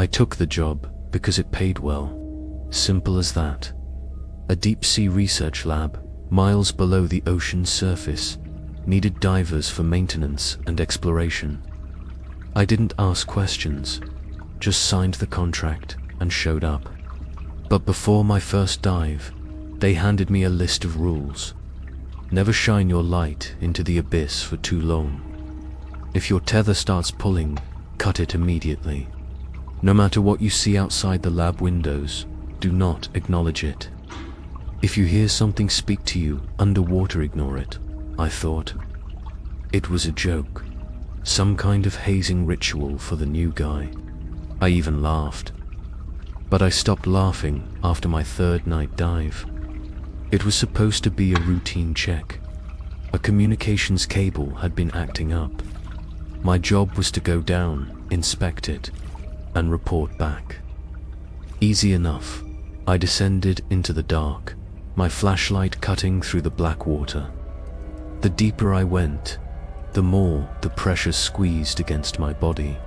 I took the job because it paid well. Simple as that. A deep-sea research lab, miles below the ocean's surface, needed divers for maintenance and exploration. I didn't ask questions, just signed the contract and showed up. But before my first dive, they handed me a list of rules. Never shine your light into the abyss for too long. If your tether starts pulling, cut it immediately. No matter what you see outside the lab windows, do not acknowledge it. If you hear something speak to you underwater, ignore it, I thought. It was a joke, some kind of hazing ritual for the new guy. I even laughed. But I stopped laughing after my third night dive. It was supposed to be a routine check. A communications cable had been acting up. My job was to go down, inspect it, and report back. Easy enough. I descended into the dark, my flashlight cutting through the black water. The deeper I went, the more the pressure squeezed against my body.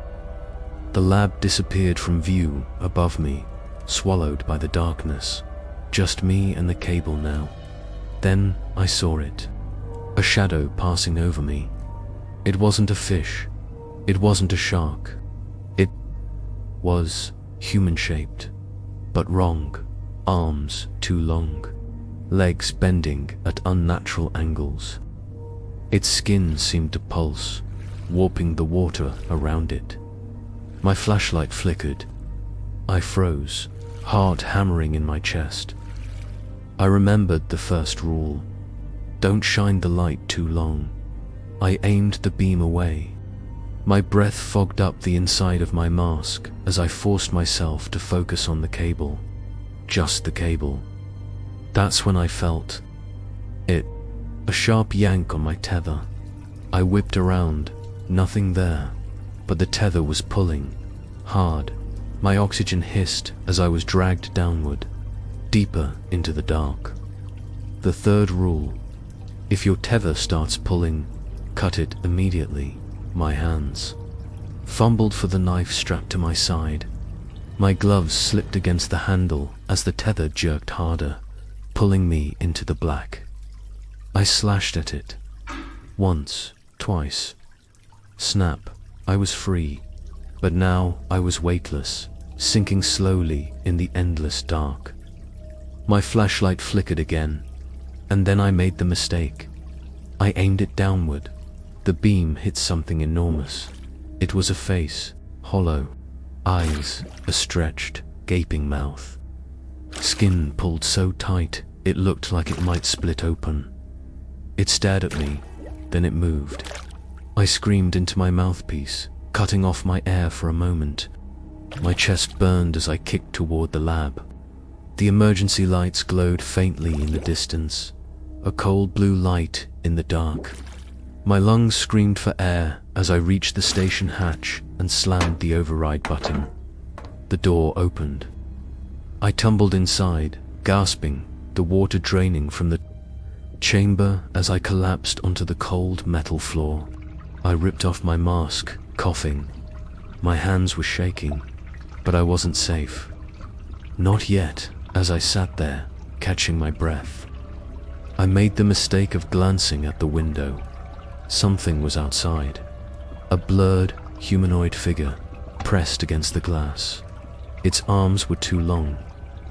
The lab disappeared from view above me, swallowed by the darkness. Just me and the cable now. Then I saw it. A shadow passing over me. It wasn't a fish. It wasn't a shark. It was human-shaped, but wrong. Arms too long. Legs bending at unnatural angles. Its skin seemed to pulse, warping the water around it. My flashlight flickered. I froze, heart hammering in my chest. I remembered the first rule. Don't shine the light too long. I aimed the beam away. My breath fogged up the inside of my mask as I forced myself to focus on the cable. Just the cable. That's when I felt it. A sharp yank on my tether. I whipped around, nothing there, but the tether was pulling, hard. My oxygen hissed as I was dragged downward, deeper into the dark. The third rule: if your tether starts pulling, cut it immediately. My hands fumbled for the knife strapped to my side. My gloves slipped against the handle as the tether jerked harder, pulling me into the black. I slashed at it. Once, twice. Snap, I was free, but now I was weightless, sinking slowly in the endless dark. My flashlight flickered again, and then I made the mistake. I aimed it downward. The beam hit something enormous. It was a face, hollow, eyes, a stretched, gaping mouth. Skin pulled so tight it looked like it might split open. It stared at me, then it moved. I screamed into my mouthpiece, cutting off my air for a moment. My chest burned as I kicked toward the lab. The emergency lights glowed faintly in the distance, a cold blue light in the dark. My lungs screamed for air as I reached the station hatch and slammed the override button. The door opened. I tumbled inside, gasping, the water draining from the chamber as I collapsed onto the cold metal floor. I ripped off my mask, coughing. My hands were shaking, but I wasn't safe. Not yet, as I sat there, catching my breath. I made the mistake of glancing at the window. Something was outside. A blurred, humanoid figure, pressed against the glass. Its arms were too long.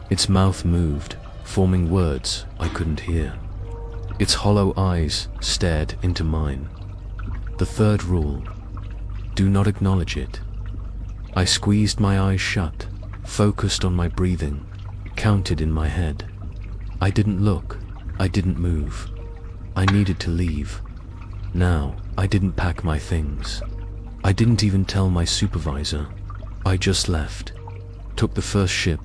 Its mouth moved, forming words I couldn't hear. Its hollow eyes stared into mine. The third rule: do not acknowledge it. I squeezed my eyes shut, focused on my breathing, counted in my head. I didn't look, I didn't move. I needed to leave. Now, I didn't pack my things. I didn't even tell my supervisor. I just left, took the first ship,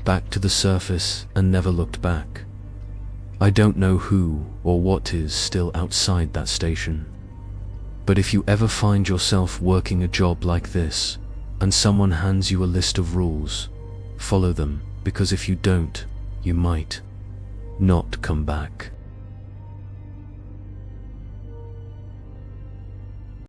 back to the surface, and never looked back. I don't know who or what is still outside that station. But if you ever find yourself working a job like this, and someone hands you a list of rules, follow them, because if you don't, you might not come back.